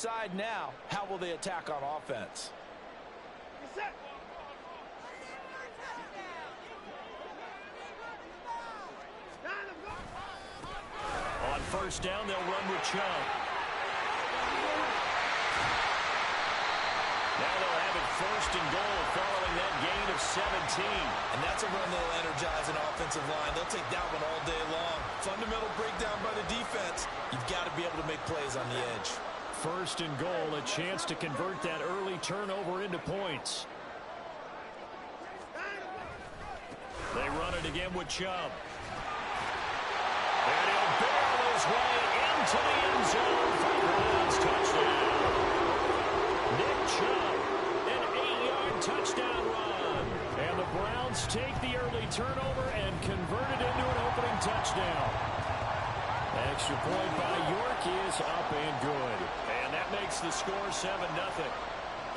decide now, how will they attack on offense? On first down, they'll run with Chubb. Now they'll have it first and goal following that gain of 17. And that's a run that'll energize an offensive line. They'll take that one all day long. Fundamental breakdown by the defense. You've got to be able to make plays on the edge. First and goal, a chance to convert that early turnover into points. They run it again with Chubb. And he'll barrel his way into the end zone for the Browns touchdown. Nick Chubb, an 8-yard touchdown run. And the Browns take the early turnover and convert it into an opening touchdown. Extra point by York is up and good. And that makes the score 7-0.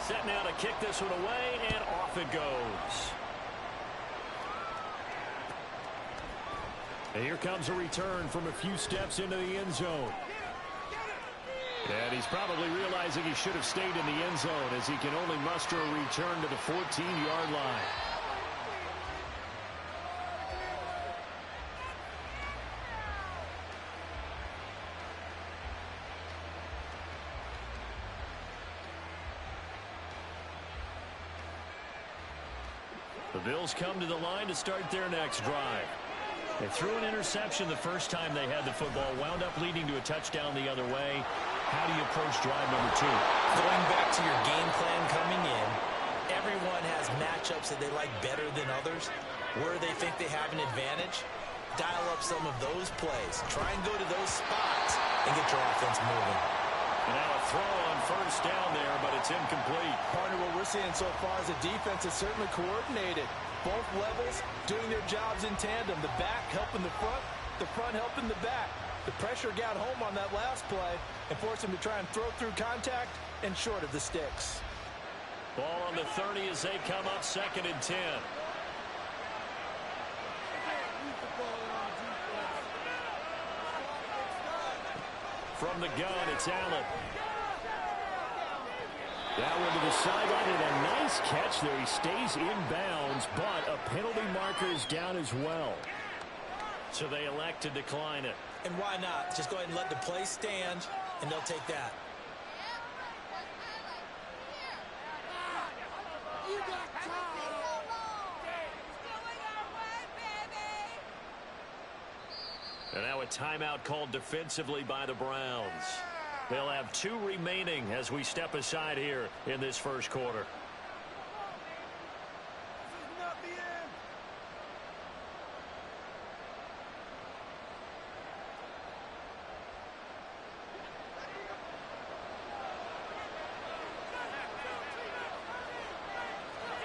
Set now to kick this one away, and off it goes. And here comes a return from a few steps into the end zone. And he's probably realizing he should have stayed in the end zone as he can only muster a return to the 14-yard line. The Bills come to the line to start their next drive. They threw an interception the first time they had the football, wound up leading to a touchdown the other way. How do you approach drive number 2? Going back to your game plan coming in, everyone has matchups that they like better than others. Where they think they have an advantage, dial up some of those plays. Try and go to those spots and get your offense moving. And now a throw on first down there, but it's incomplete. Partner, what we're seeing so far is the defense is certainly coordinated. Both levels doing their jobs in tandem. The back helping the front helping the back. The pressure got home on that last play and forced him to try and throw through contact and short of the sticks. Ball on the 30 as they come up 2nd and 10. From the gun, it's Allen. That one to the sideline, and a nice catch there. He stays in bounds, but a penalty marker is down as well. So they elect to decline it. And why not? Just go ahead and let the play stand, and they'll take that. And now a timeout called defensively by the Browns. They'll have 2 remaining as we step aside here in this first quarter.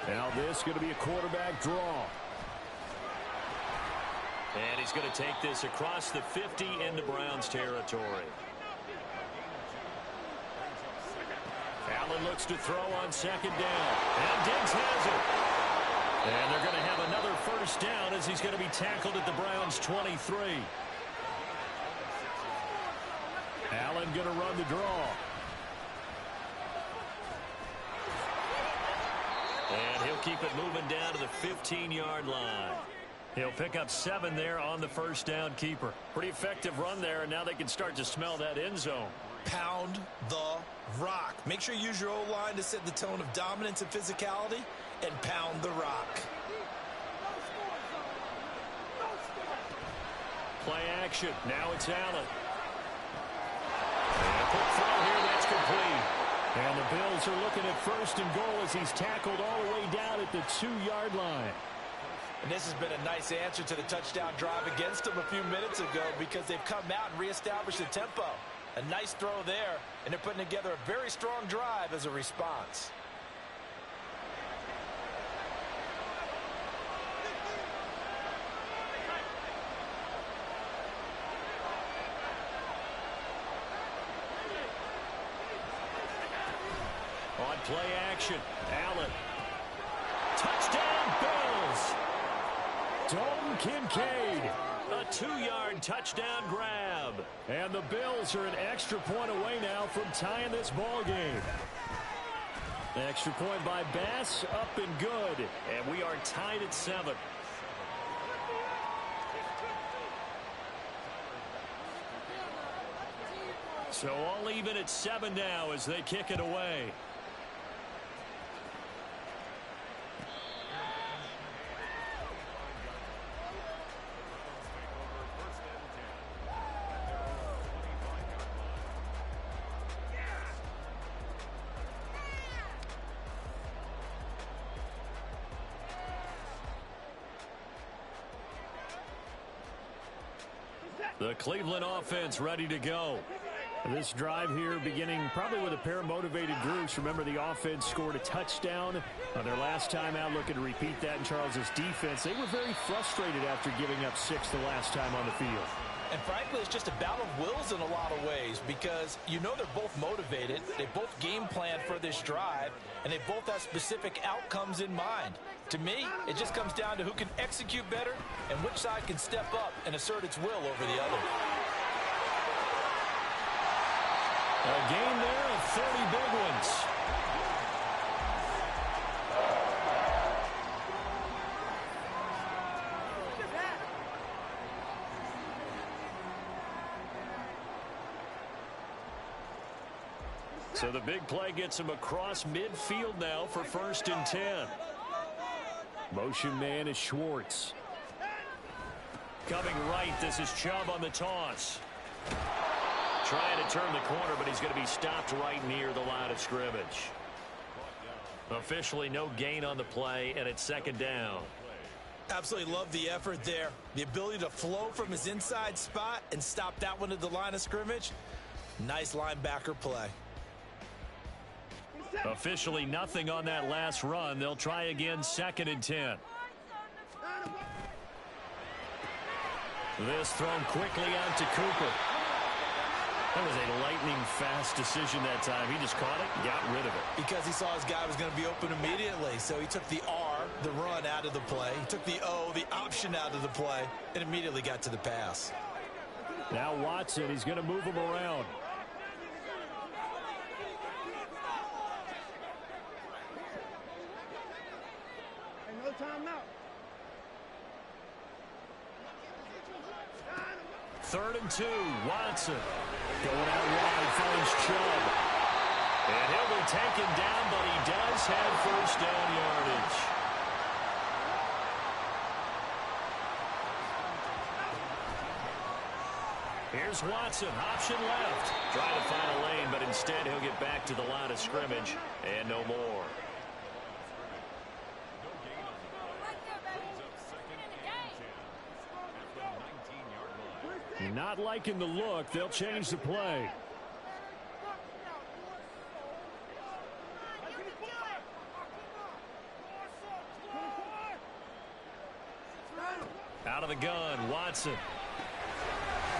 Now this is going to be a quarterback draw. And he's going to take this across the 50 into Browns territory. Allen looks to throw on 2nd down. And Diggs has it. And they're going to have another first down as he's going to be tackled at the Browns 23. Allen going to run the draw. And he'll keep it moving down to the 15-yard line. He'll pick up 7 there on the first down keeper. Pretty effective run there, and now they can start to smell that end zone. Pound the rock. Make sure you use your O-line to set the tone of dominance and physicality, and pound the rock. Play action. Now it's Allen. And a quick throw here, that's complete. And the Bills are looking at first and goal as he's tackled all the way down at the 2-yard line. And this has been a nice answer to the touchdown drive against them a few minutes ago because they've come out and reestablished the tempo. A nice throw there, and they're putting together a very strong drive as a response. On play action, Allen. Touchdown, Bills! Dalton Kincaid A 2-yard touchdown grab. And the Bills are an extra point away now from tying this ball game. Extra point by Bass, up and good. And we are tied at 7. So all even at 7 now as they kick it away. The Cleveland offense ready to go. This drive here beginning probably with a pair of motivated groups. Remember, the offense scored a touchdown on their last time out, looking to repeat that in Charles's defense. They were very frustrated after giving up 6 the last time on the field. And frankly, it's just a battle of wills in a lot of ways because you know they're both motivated. They both game planned for this drive, and they both have specific outcomes in mind. To me, it just comes down to who can execute better and which side can step up and assert its will over the other. A game there of 30 big ones. So the big play gets him across midfield now for 1st and 10. Motion man is Schwartz. Coming right, this is Chubb on the toss. Trying to turn the corner, but he's going to be stopped right near the line of scrimmage. Officially no gain on the play, and it's 2nd down. Absolutely love the effort there. The ability to flow from his inside spot and stop that one at the line of scrimmage. Nice linebacker play. Officially nothing on that last run. They'll try again 2nd and 10. This thrown quickly out to Cooper. That was a lightning-fast decision that time. He just caught it, got rid of it. Because he saw his guy was going to be open immediately. So he took the R, the run, out of the play. He took the O, the option, out of the play, and immediately got to the pass. Now Watson, he's going to move him around. No timeout. 3rd and 2, Watson. Going out wide, finds Chubb. And he'll be taken down, but he does have 1st down yardage. Here's Watson, option left. Trying to find a lane, but instead he'll get back to the line of scrimmage and no more. Not liking the look. They'll change the play. Out of the gun, Watson.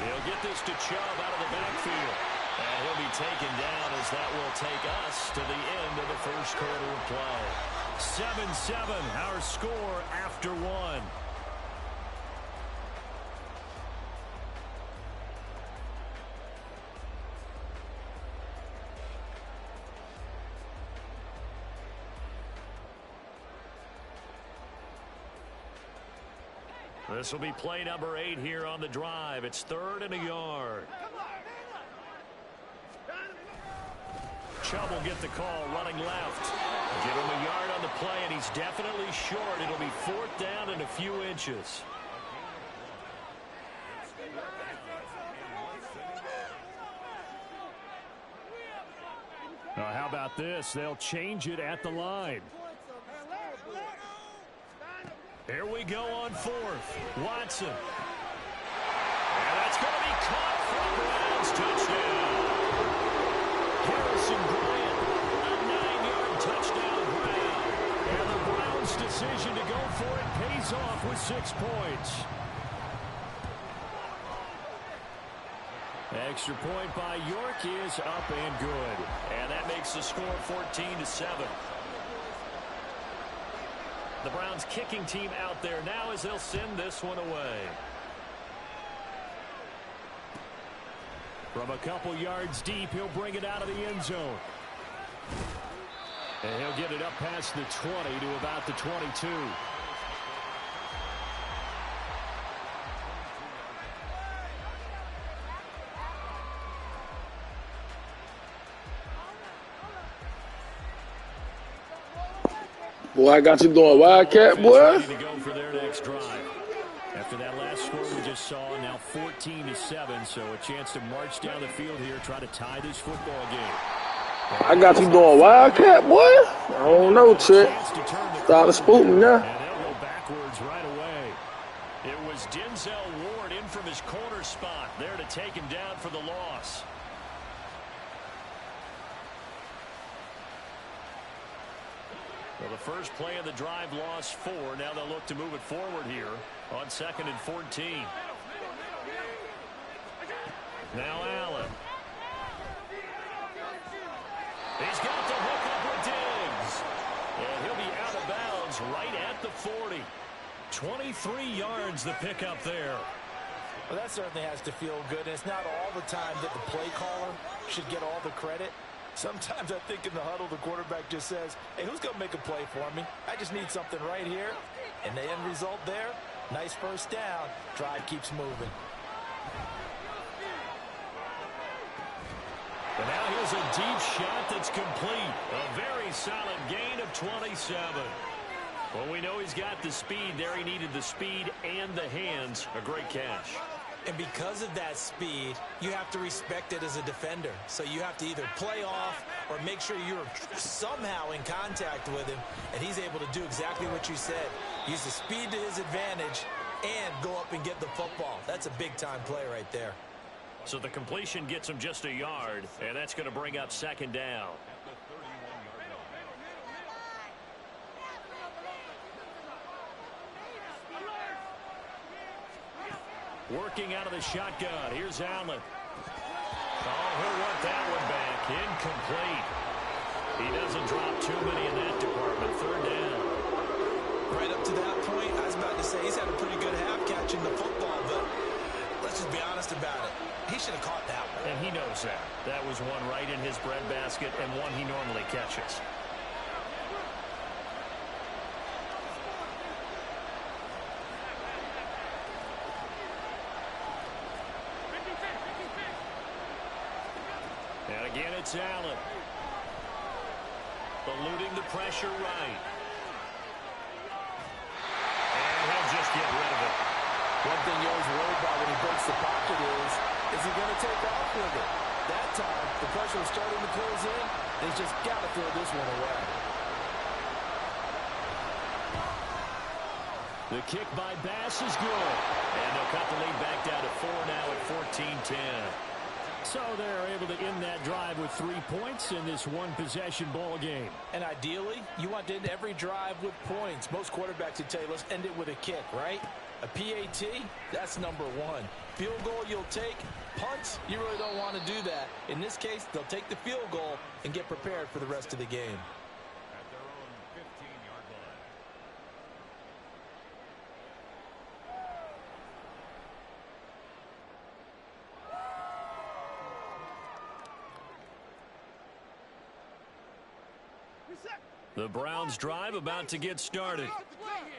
He'll get this to Chubb out of the backfield. And he'll be taken down as that will take us to the end of the 1st quarter of play. 7-7, our score after 1. This will be play number 8 here on the drive. It's 3rd and a yard. Chubb will get the call, running left. Give him a yard on the play, and he's definitely short. It'll be 4th down and a few inches. How about this? They'll change it at the line. Here we go on 4th. Watson. And that's going to be caught for a Browns touchdown. Harrison Bryant, a 9-yard touchdown grab. And the Browns' decision to go for it pays off with 6 points. Extra point by York is up and good. And that makes the score 14-7. The Browns kicking team out there now as they'll send this one away. From a couple yards deep, he'll bring it out of the end zone. And he'll get it up past the 20 to about the 22. Boy, I got you doing Wildcat, boy. Ready to go for their next drive. After that last score we just saw, now 14-7, so a chance to march down the field here, try to tie this football game. I got you doing Wildcat, boy. I don't know, Chick. Starting to spook me now. And they'll go backwards right away. It was Denzel Ward in from his corner spot there to take him down for the loss. Well, the first play of the drive lost 4. Now they'll look to move it forward here on 2nd and 14. Now Allen. He's got the hook up with Diggs. And he'll be out of bounds right at the 40. 23 yards the pickup there. Well, that certainly has to feel good. And it's not all the time that the play caller should get all the credit. Sometimes I think in the huddle, the quarterback just says, hey, who's going to make a play for me? I just need something right here. And the end result there, nice first down. Drive keeps moving. And now here's a deep shot that's complete. A very solid gain of 27. Well, we know he's got the speed there. He needed the speed and the hands. A great catch. And because of that speed, you have to respect it as a defender. So you have to either play off or make sure you're somehow in contact with him. And he's able to do exactly what you said. Use the speed to his advantage and go up and get the football. That's a big-time play right there. So the completion gets him just a yard, and that's going to bring up 2nd down. Working out of the shotgun. Here's Allen. Oh, he'll want that one back. Incomplete. He doesn't drop too many in that department. 3rd down. Right up to that point, I was about to say he's had a pretty good half catching the football, but let's just be honest about it. He should have caught that one. And he knows that. That was one right in his breadbasket and one he normally catches. And again, it's Allen. Eluding the pressure right. And he'll just get rid of it. One thing you always worry about when he breaks the pocket is he going to take off with it? That time, the pressure was starting to close in, and he's just got to throw this one away. The kick by Bass is good. And they'll cut the lead back down to 4 now at 14-10. So they're able to end that drive with 3 points in this one-possession ball game. And ideally, you want to end every drive with points. Most quarterbacks would tell you, let's end it with a kick, right? A PAT, that's number 1. Field goal you'll take. Punts, you really don't want to do that. In this case, they'll take the field goal and get prepared for the rest of the game. At their own 15-yard line. The Browns drive about to get started.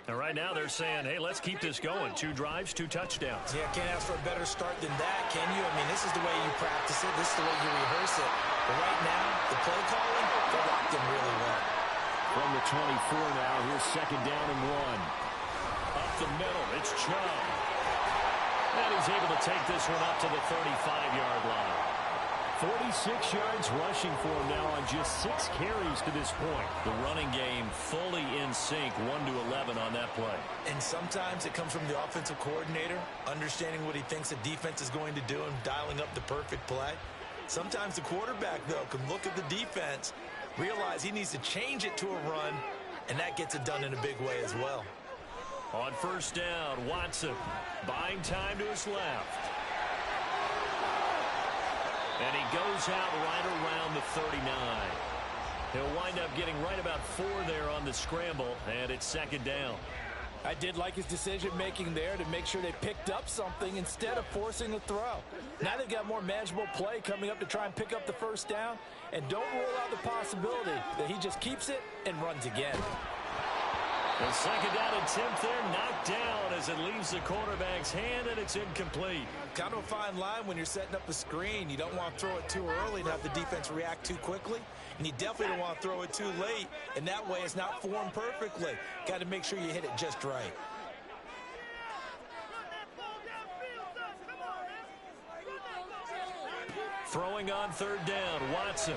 And right now they're saying, hey, let's keep this going. 2 drives, 2 touchdowns. Yeah, can't ask for a better start than that, can you? I mean, this is the way you practice it. This is the way you rehearse it. But right now, the play calling, they're locked in really well. From the 24 now, here's 2nd down and 1. Up the middle, it's Chubb. And he's able to take this one up to the 35-yard line. 46 yards rushing for him now on just 6 carries to this point. The running game fully in sync, 1-11 on that play. And sometimes it comes from the offensive coordinator, understanding what he thinks the defense is going to do and dialing up the perfect play. Sometimes the quarterback, though, can look at the defense, realize he needs to change it to a run, and that gets it done in a big way as well. On 1st down, Watson buying time to his left. And he goes out right around the 39. He'll wind up getting right about 4 there on the scramble, and it's 2nd down. I did like his decision-making there to make sure they picked up something instead of forcing a throw. Now they've got more manageable play coming up to try and pick up the first down, and don't rule out the possibility that he just keeps it and runs again. The second down attempt there knocked down as it leaves the quarterback's hand, and it's incomplete. Kind of a fine line when you're setting up the screen. You don't want to throw it too early and have the defense react too quickly, and you definitely don't want to throw it too late, and that way it's not formed perfectly. Got to make sure you hit it just right. Throwing on third down, Watson.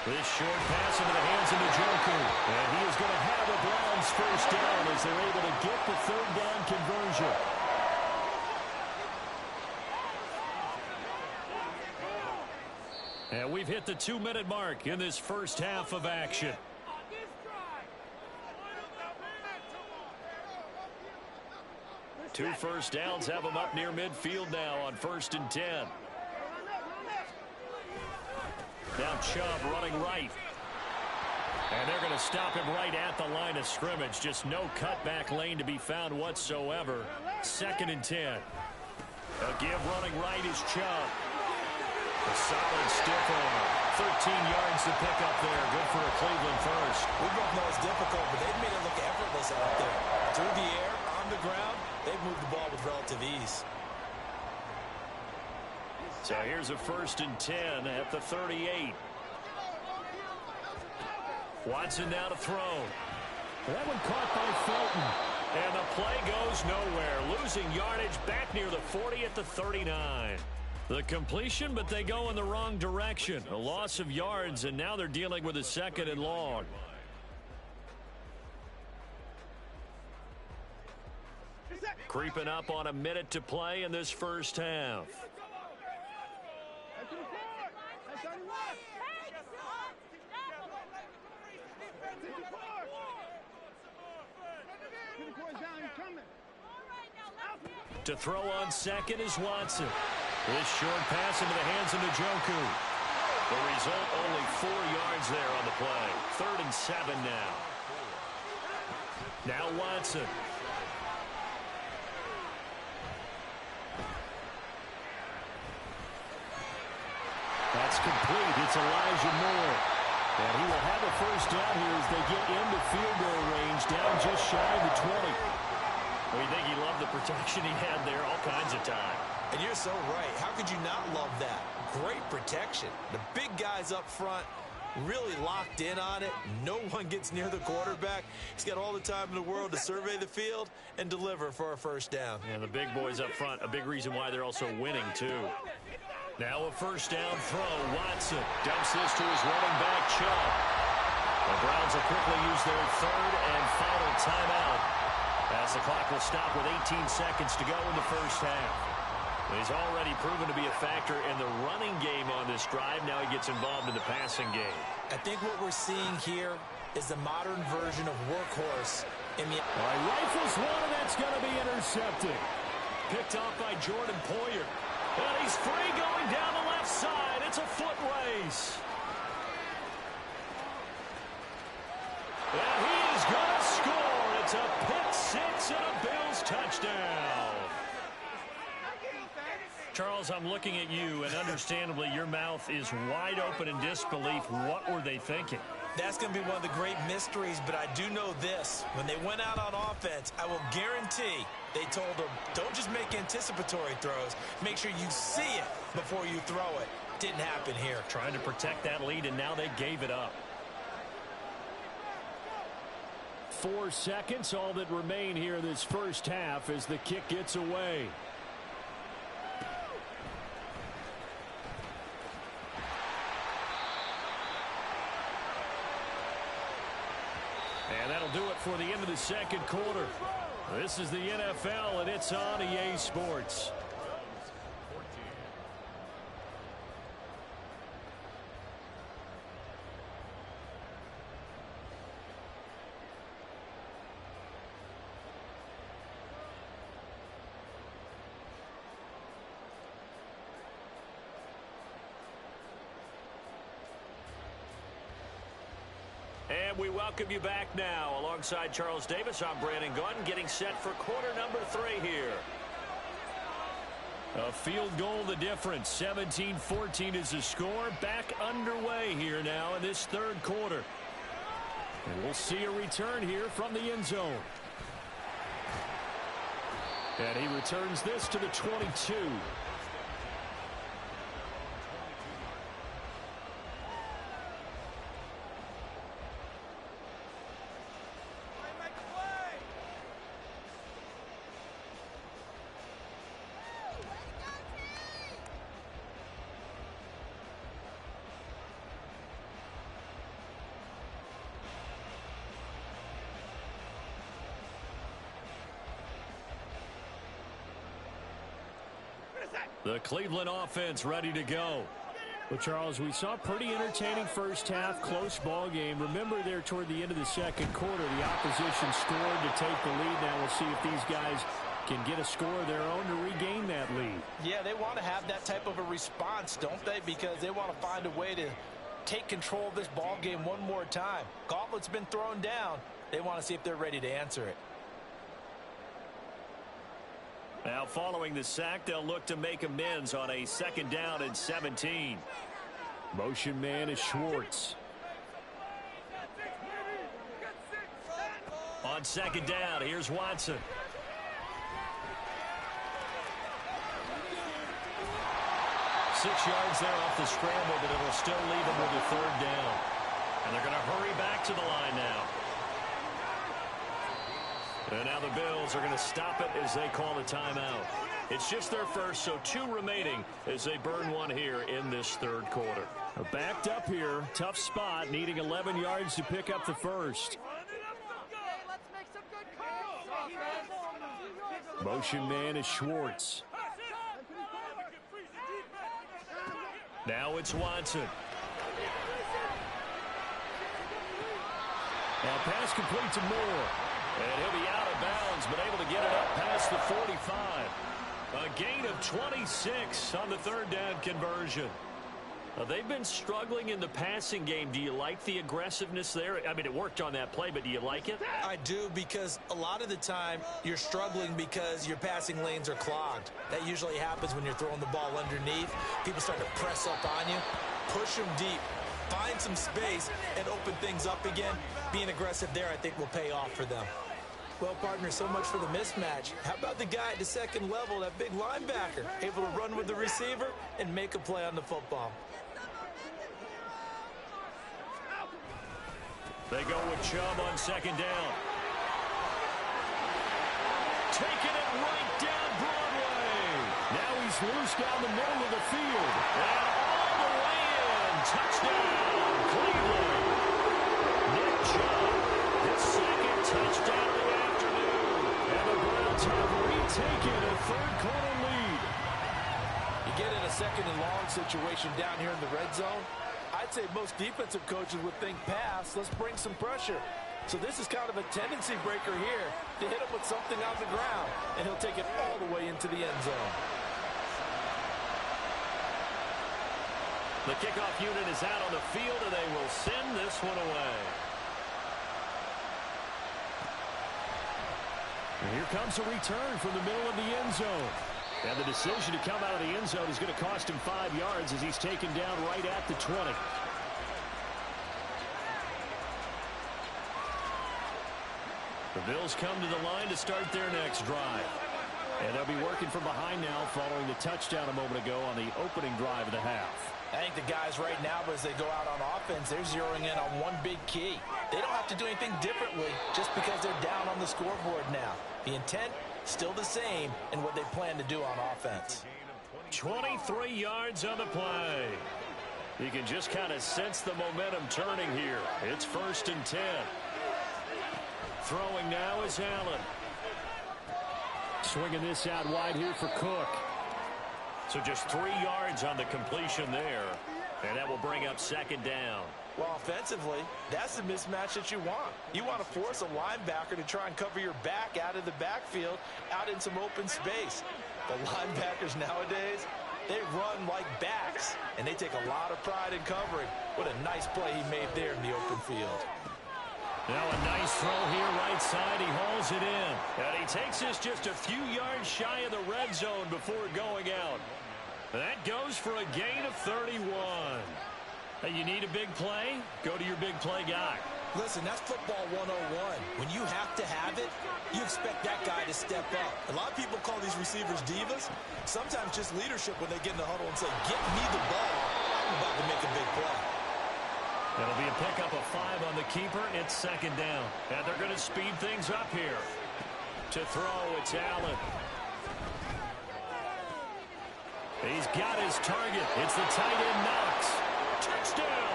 This short pass into the hands of Njoku. And he is going to have the Browns first down as they're able to get the third down conversion. And we've hit the 2-minute mark in this first half of action. Two first downs have them up near midfield now on 1st and 10. Now Chubb running right. And they're going to stop him right at the line of scrimmage. Just no cutback lane to be found whatsoever. 2nd and 10. A give running right is Chubb. A solid stiff arm. 13 yards to pick up there. Good for a Cleveland first. We both know it's difficult, but they've made it look effortless out there. Through the air, on the ground, they've moved the ball with relative ease. So here's a 1st and 10 at the 38. Watson now to throw. That one caught by Felton. And the play goes nowhere. Losing yardage back near the 40 at the 39. The completion, but they go in the wrong direction. A loss of yards, and now they're dealing with a 2nd and long. Creeping up on a minute to play in this first half. To throw on 2nd is Watson. This short pass into the hands of Njoku. The result, only 4 yards there on the play. 3rd and 7 now. Now Watson. That's complete. It's Elijah Moore. And he will have a first down here as they get into field goal range, down just shy of the 20. Well, you think he loved the protection he had there all kinds of time. And you're so right. How could you not love that? Great protection. The big guys up front really locked in on it. No one gets near the quarterback. He's got all the time in the world to survey the field and deliver for a first down. And the big boys up front, a big reason why they're also winning, too. Now a first down throw. Watson dumps this to his running back, Chubb. The Browns will quickly use their 3rd and final timeout as the clock will stop with 18 seconds to go in the first half. He's already proven to be a factor in the running game on this drive. Now he gets involved in the passing game. I think what we're seeing here is the modern version of workhorse. All right, rifles one, and that's going to be intercepted. Picked off by Jordan Poyer. And he's free going down the left side. It's a foot race. And he is going to score. It's a pick six and a Bills touchdown. Charles, I'm looking at you, and understandably your mouth is wide open in disbelief. What were they thinking? That's going to be one of the great mysteries, but I do know this. When they went out on offense, I will guarantee they told them, don't just make anticipatory throws. Make sure you see it before you throw it. Didn't happen here. Trying to protect that lead, and now they gave it up. 4 seconds, all that remain here in this first half as the kick gets away. And that'll do it for the end of the second quarter. This is the NFL, and it's on EA Sports. And we welcome you back now. Alongside Charles Davis, I'm Brandon Gunn, getting set for quarter number 3 here. A field goal the difference. 17-14 is the score. Back underway here now in this third quarter. And we'll see a return here from the end zone. And he returns this to the 22. The Cleveland offense ready to go. Well, Charles, we saw a pretty entertaining first half, close ball game. Remember there toward the end of the second quarter, the opposition scored to take the lead. Now we'll see if these guys can get a score of their own to regain that lead. Yeah, they want to have that type of a response, don't they? Because they want to find a way to take control of this ball game one more time. Gauntlet's been thrown down. They want to see if they're ready to answer it. Now following the sack, they'll look to make amends on a 2nd down and 17. Motion man is Schwartz. On 2nd down, here's Watson. Six yards there off the scramble, but it'll still leave them with a 3rd down. And they're going to hurry back to the line now. And now the Bills are going to stop it as they call the timeout. It's just their first, so 2 remaining as they burn one here in this third quarter. Backed up here, tough spot, needing 11 yards to pick up the first. Motion man is Schwartz. Now it's Watson. Now pass complete to Moore. And he'll be out of bounds, but able to get it up past the 45. A gain of 26 on the 3rd down conversion. They've been struggling in the passing game. Do you like the aggressiveness there? I mean, it worked on that play, but do you like it? I do, because a lot of the time you're struggling because your passing lanes are clogged. That usually happens when you're throwing the ball underneath. People start to press up on you. Push them deep. Find some space and open things up again. Being aggressive there, I think, will pay off for them. Well, partner, so much for the mismatch. How about the guy at the 2nd level, that big linebacker, able to run with the receiver and make a play on the football? They go with Chubb on 2nd down. Taking it right down Broadway. Now he's loose down the middle of the field. And all the way in. Touchdown, Cleveland. Nick Chubb, his 2nd touchdown of the afternoon. And the Browns have retaken a third quarter lead. You get in a 2nd and long situation down here in the red zone, I'd say most defensive coaches would think pass, let's bring some pressure. So this is kind of a tendency breaker here to hit him with something on the ground, and he'll take it all the way into the end zone. The kickoff unit is out on the field, and they will send this one away. And here comes a return from the middle of the end zone. And the decision to come out of the end zone is going to cost him 5 yards as he's taken down right at the 20. The Bills come to the line to start their next drive. And they'll be working from behind now following the touchdown a moment ago on the opening drive of the half. I think the guys right now, as they go out on offense, they're zeroing in on one big key. They don't have to do anything differently just because they're down on the scoreboard now. The intent, still the same in what they plan to do on offense. 23 yards on the play. You can just kind of sense the momentum turning here. It's 1st and 10. Throwing now is Allen. Swinging this out wide here for Cook. So just 3 yards on the completion there. And that will bring up 2nd down. Well, offensively, that's the mismatch that you want. You want to force a linebacker to try and cover your back out of the backfield, out in some open space. The linebackers nowadays, they run like backs, and they take a lot of pride in covering. What a nice play he made there in the open field. Now a nice throw here right side. He hauls it in. And he takes this just a few yards shy of the red zone before going out. That goes for a gain of 31. Hey, you need a big play? Go to your big play guy. Listen, that's football 101. When you have to have it, you expect that guy to step up. A lot of people call these receivers divas. Sometimes just leadership when they get in the huddle and say, get me the ball. I'm about to make a big play. It'll be a pickup of 5 on the keeper. It's second down. And they're going to speed things up here. To throw, it's Allen. He's got his target. It's the tight end, Knox. Touchdown!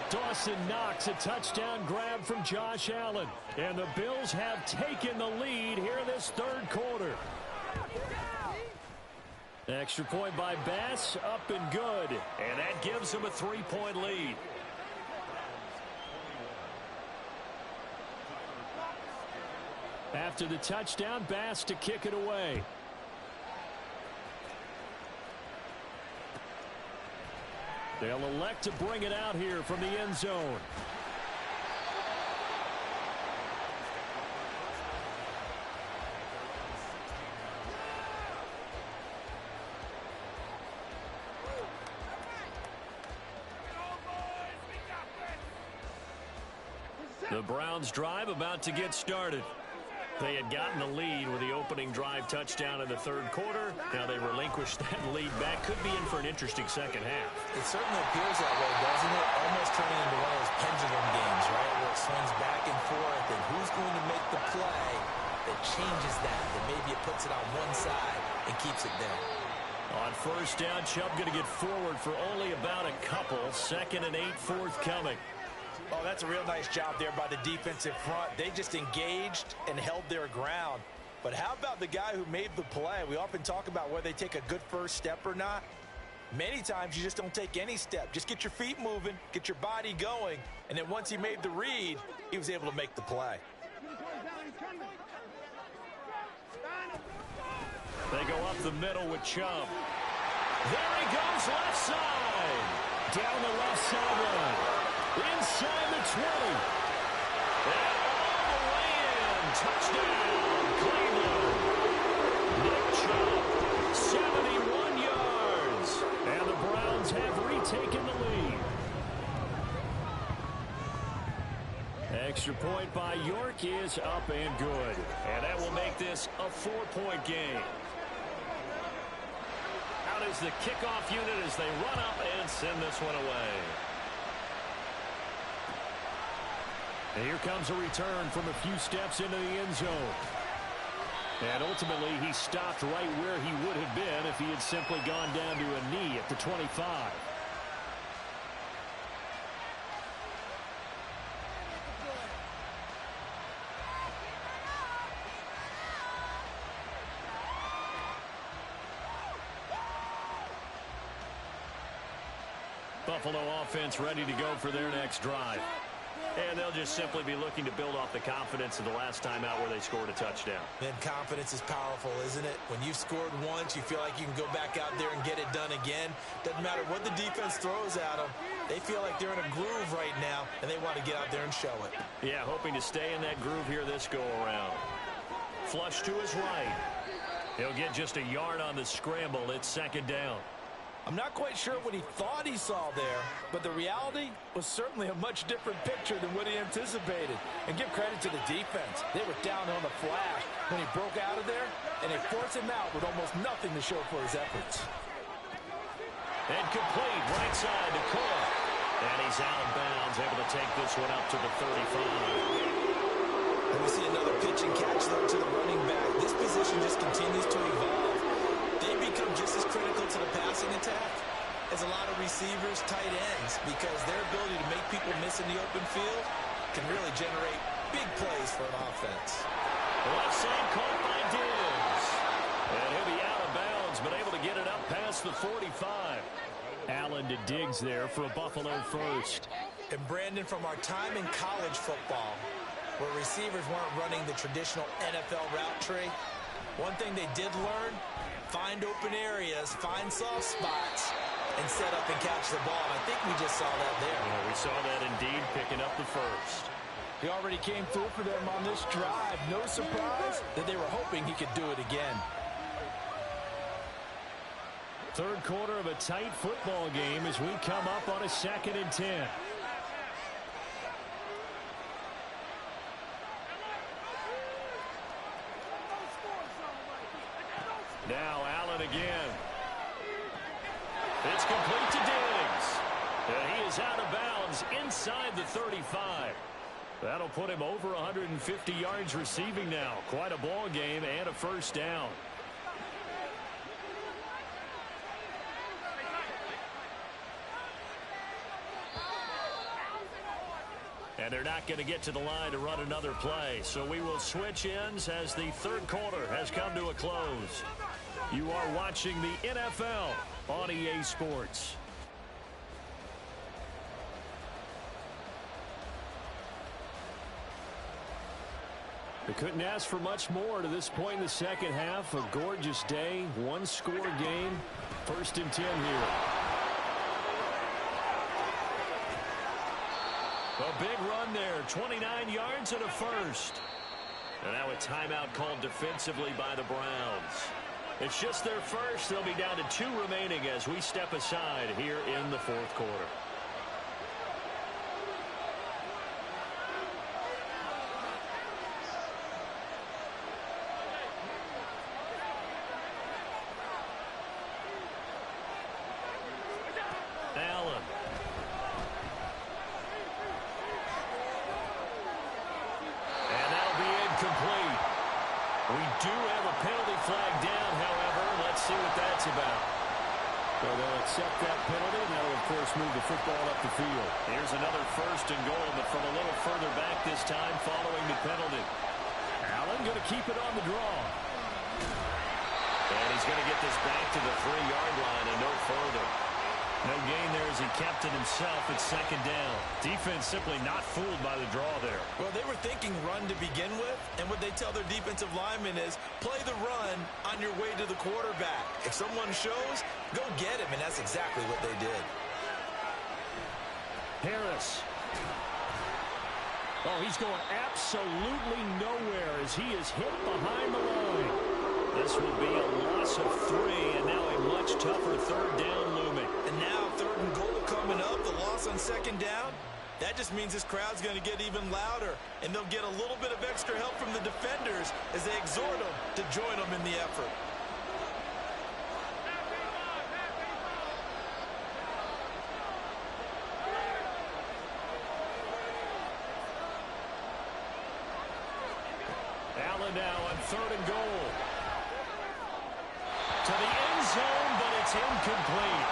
Dawson Knox, a touchdown grab from Josh Allen. And the Bills have taken the lead here in this third quarter. Extra point by Bass, up and good. And that gives them a 3-point lead. After the touchdown, Bass to kick it away. They'll elect to bring it out here from the end zone. The Browns drive about to get started. They had gotten the lead with the opening drive touchdown in the third quarter. Now they relinquished that lead back. Could be in for an interesting second half. It certainly appears that way, doesn't it? Almost turning into one of those pendulum games, right? Where it swings back and forth, and who's going to make the play that changes that? That maybe it puts it on one side and keeps it there. On first down, Chubb going to get forward for only about a couple. 2nd and 8 forthcoming. Oh, that's a real nice job there by the defensive front. They just engaged and held their ground. But how about the guy who made the play? We often talk about whether they take a good first step or not. Many times you just don't take any step. Just get your feet moving, get your body going, and then once he made the read, he was able to make the play. They go up the middle with Chubb. There he goes, left side. Down the left sideline. Inside the 20. And all the way in. Touchdown, Cleveland. Nick Chubb, 71 yards. And the Browns have retaken the lead. Extra point by York is up and good. And that will make this a 4-point game. Out is the kickoff unit as they run up and send this one away. And here comes a return from a few steps into the end zone. And ultimately, he stopped right where he would have been if he had simply gone down to a knee at the 25. Buffalo offense ready to go for their next drive. And they'll just simply be looking to build off the confidence of the last time out where they scored a touchdown. And confidence is powerful, isn't it? When you've scored once, you feel like you can go back out there and get it done again. Doesn't matter what the defense throws at them. They feel like they're in a groove right now, and they want to get out there and show it. Yeah, hoping to stay in that groove here this go-around. Flush to his right. He'll get just a yard on the scramble. It's second down. I'm not quite sure what he thought he saw there, but the reality was certainly a much different picture than what he anticipated. And give credit to the defense. They were down on the flash when he broke out of there, and they forced him out with almost nothing to show for his efforts. And complete, right side to Cook. And he's out of bounds, able to take this one up to the 35. And we see another pitch and catch though to the running back. This position just continues to evolve. They become just as critical to the passing attack as a lot of receivers, tight ends, because their ability to make people miss in the open field can really generate big plays for an offense. Left side caught by Diggs. And he'll be out of bounds, but able to get it up past the 45. Allen to Diggs there for a Buffalo first. And Brandon, from our time in college football, where receivers weren't running the traditional NFL route tree, one thing they did learn, find open areas, find soft spots, and set up and catch the ball. And I think we just saw that there. Yeah, we saw that indeed, picking up the first. He already came through for them on this drive. No surprise that they were hoping he could do it again. Third quarter of a tight football game as we come up on a 2nd and 10. Now Allen again. It's complete to Dennings. And he is out of bounds inside the 35. That'll put him over 150 yards receiving now. Quite a ball game and a first down. And they're not going to get to the line to run another play. So we will switch ends as the third quarter has come to a close. You are watching the NFL on EA Sports. They couldn't ask for much more to this point in the second half. A gorgeous day, one-score game. 1st and 10 here. A big run there, 29 yards and a first. And now a timeout called defensively by the Browns. It's just their first. They'll be down to 2 remaining as we step aside here in the fourth quarter. Allen. And that'll be incomplete. We do have a penalty flag down, however. Let's see what that's about. So they'll accept that penalty, and they'll, of course, move the football up the field. Here's another 1st and goal, but from a little further back this time following the penalty. Allen going to keep it on the draw. And he's going to get this back to the 3-yard line and no further. No gain there as he kept it himself at 2nd down. Defense simply not fooled by the draw there. Well, they were thinking run to begin with, and what they tell their defensive linemen is play the run on your way to the quarterback. If someone shows, go get him, and that's exactly what they did. Harris. Oh, he's going absolutely nowhere as he is hit behind the line. This will be a loss of 3, and now a much tougher 3rd down looming. And now 3rd and goal coming up, the loss on 2nd down. That just means this crowd's going to get even louder, and they'll get a little bit of extra help from the defenders as they exhort them to join them in the effort. Allen now on 3rd and goal. To the end zone, but it's incomplete.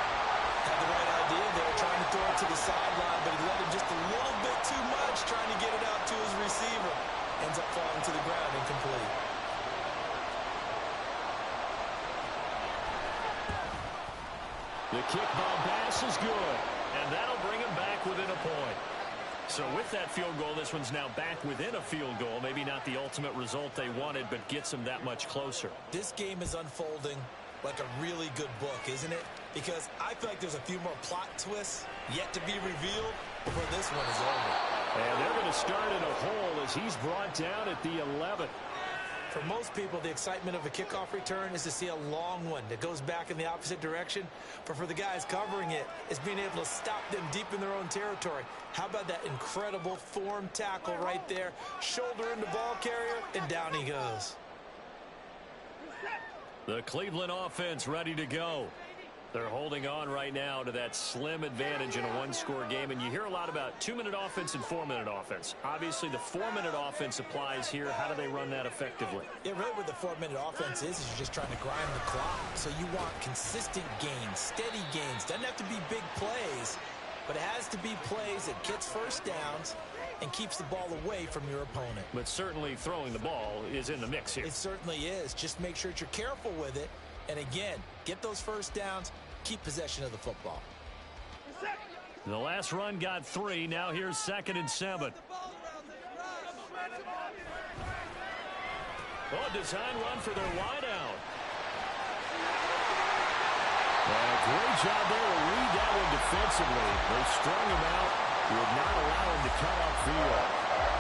Had the right idea there, trying to throw it to the sideline, but he let him just a little bit too much, trying to get it out to his receiver. Ends up falling to the ground, incomplete. The kickball pass is good, and that'll bring him back within a point. So with that field goal, this one's now back within a field goal. Maybe not the ultimate result they wanted, but gets them that much closer. This game is unfolding like a really good book, isn't it? Because I feel like there's a few more plot twists yet to be revealed before this one is over. And they're going to start in a hole as he's brought down at the 11. For most people, the excitement of a kickoff return is to see a long one that goes back in the opposite direction. But for the guys covering it, it's being able to stop them deep in their own territory. How about that incredible form tackle right there? Shoulder in the ball carrier, and down he goes. The Cleveland offense ready to go. They're holding on right now to that slim advantage in a one-score game. And you hear a lot about 2-minute offense and 4-minute offense. Obviously, the 4-minute offense applies here. How do they run that effectively? Yeah, really what the 4-minute offense is you're just trying to grind the clock. So you want consistent gains, steady gains. Doesn't have to be big plays, but it has to be plays that gets first downs and keeps the ball away from your opponent. But certainly throwing the ball is in the mix here. It certainly is. Just make sure that you're careful with it. And again, get those first downs, keep possession of the football. The last run got 3. Now here's 2nd and 7. Oh, design run for their wideout. Great job there to read that one defensively. They strung him out, would not allow him to cut upfield.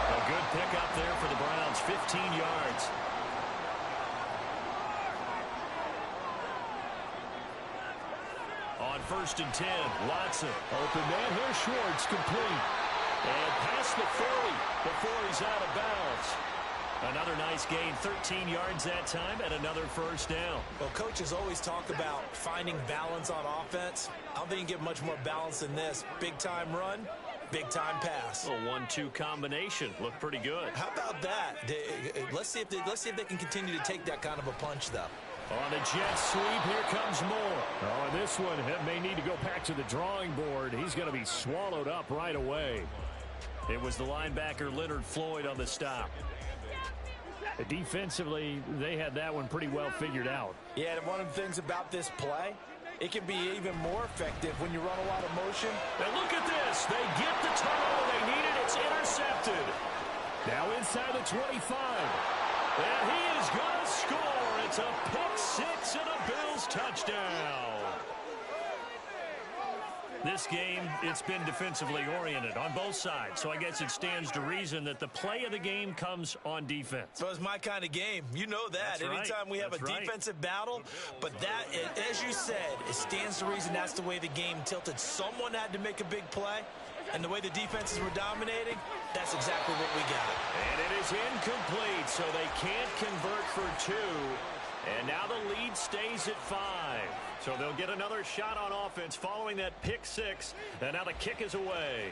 A good pickup there for the Browns, 15 yards. On 1st and 10, Watson. Open man here, Schwartz, complete. And past the 40 before he's out of bounds. Another nice gain, 13 yards that time, and another first down. Well, coaches always talk about finding balance on offense. I don't think you get much more balance than this. Big-time run, big-time pass. A 1-2 combination. Looked pretty good. How about that? Let's see if they can continue to take that kind of a punch, though. On the jet sweep, here comes Moore. Oh, and this one may need to go back to the drawing board. He's going to be swallowed up right away. It was the linebacker Leonard Floyd on the stop. Defensively, they had that one pretty well figured out. Yeah, and one of the things about this play, it can be even more effective when you run a lot of motion. And look at this. They get the turnover they needed. It's intercepted. Now inside the 25. And he is going to score. It's a pick six and a Bills touchdown. This game, it's been defensively oriented on both sides, so I guess it stands to reason that the play of the game comes on defense. Well, it's my kind of game. You know that. That's right. Anytime we have a defensive battle, but that, as you said, it stands to reason that's the way the game tilted. Someone had to make a big play, and the way the defenses were dominating, that's exactly what we got. And it is incomplete, so they can't convert for two. And now the lead stays at 5. So they'll get another shot on offense following that pick six. And now the kick is away.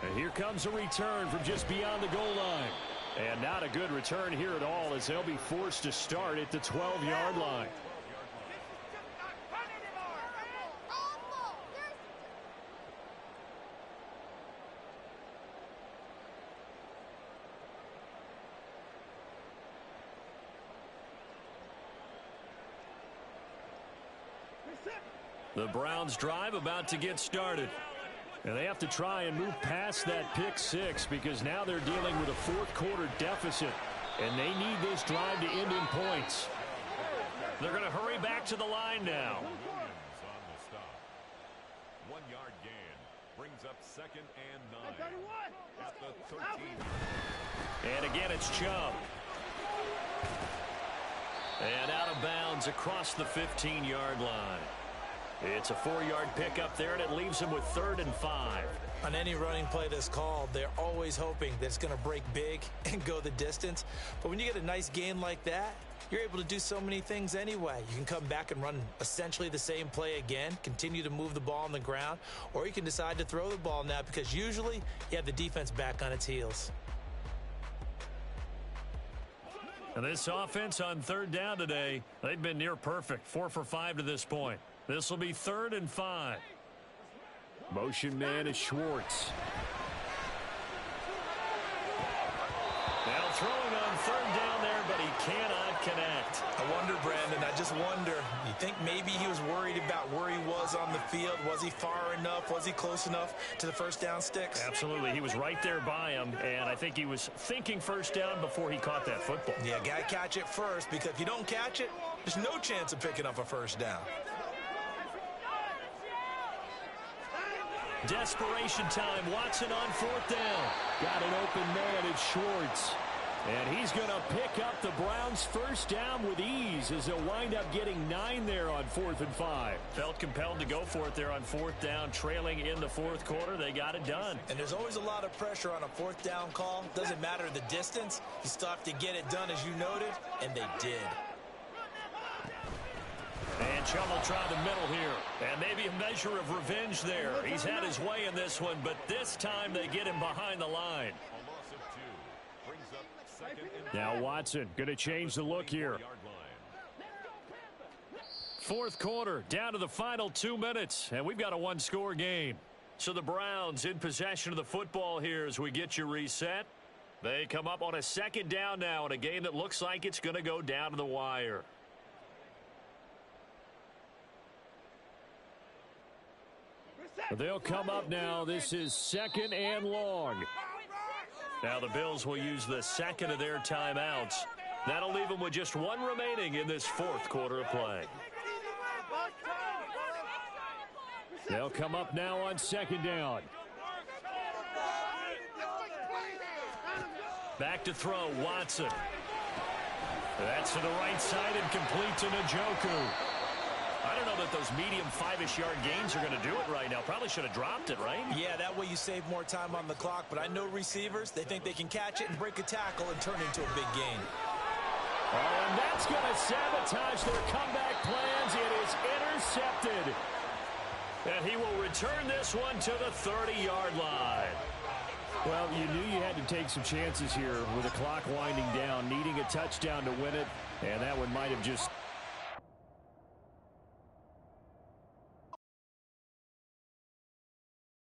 And here comes a return from just beyond the goal line. And not a good return here at all, as they'll be forced to start at the 12-yard line. The Browns drive about to get started. And they have to try and move past that pick six, because now they're dealing with a fourth-quarter deficit, and they need this drive to end in points. They're going to hurry back to the line now. 1-yard gain brings up 2nd and 9 at the 13. And again, it's Chubb. And out of bounds across the 15-yard line. It's a 4-yard pickup there, and it leaves him with 3rd and 5. On any running play that's called, they're always hoping that it's going to break big and go the distance. But when you get a nice gain like that, you're able to do so many things anyway. You can come back and run essentially the same play again, continue to move the ball on the ground, or you can decide to throw the ball now, because usually you have the defense back on its heels. And this offense on 3rd down today, they've been near perfect. 4 for 5 to this point. This will be 3rd and 5. Motion man is Schwartz. Now throwing on 3rd down there, but he cannot connect. I wonder, Brandon, I just wonder, you think maybe he was worried about where he was on the field? Was he far enough? Was he close enough to the first down sticks? Absolutely. He was right there by him, and I think he was thinking first down before he caught that football. Yeah, got to catch it first, because if you don't catch it, there's no chance of picking up a first down. Desperation time. Watson on 4th down. Got an open man, it's Schwartz. And he's going to pick up the Browns' first down with ease, as they'll wind up getting 9 there on 4th and 5. Felt compelled to go for it there on 4th down, trailing in the 4th quarter. They got it done. And there's always a lot of pressure on a 4th down call. Doesn't matter the distance. You still have to get it done, as you noted, and they did. And Chubb will try the middle here. And maybe a measure of revenge there. He's had his way in this one, but this time they get him behind the line. Now Watson going to change the look here. 4th quarter, down to the final 2 minutes, and we've got a 1-score game. So the Browns in possession of the football here as we get you reset. They come up on a 2nd down now in a game that looks like it's going to go down to the wire. They'll come up now. This is 2nd and long. Now the Bills will use the 2nd of their timeouts. That'll leave them with just 1 remaining in this 4th quarter of play. They'll come up now on 2nd down. Back to throw, Watson. That's to the right side and complete to Njoku. I don't know that those medium 5-ish yard gains are going to do it right now. Probably should have dropped it, right? Yeah, that way you save more time on the clock. But I know receivers, they think they can catch it and break a tackle and turn into a big gain. Oh, and that's going to sabotage their comeback plans. It is intercepted. And he will return this one to the 30-yard line. Well, you knew you had to take some chances here with the clock winding down, needing a touchdown to win it, and that one might have just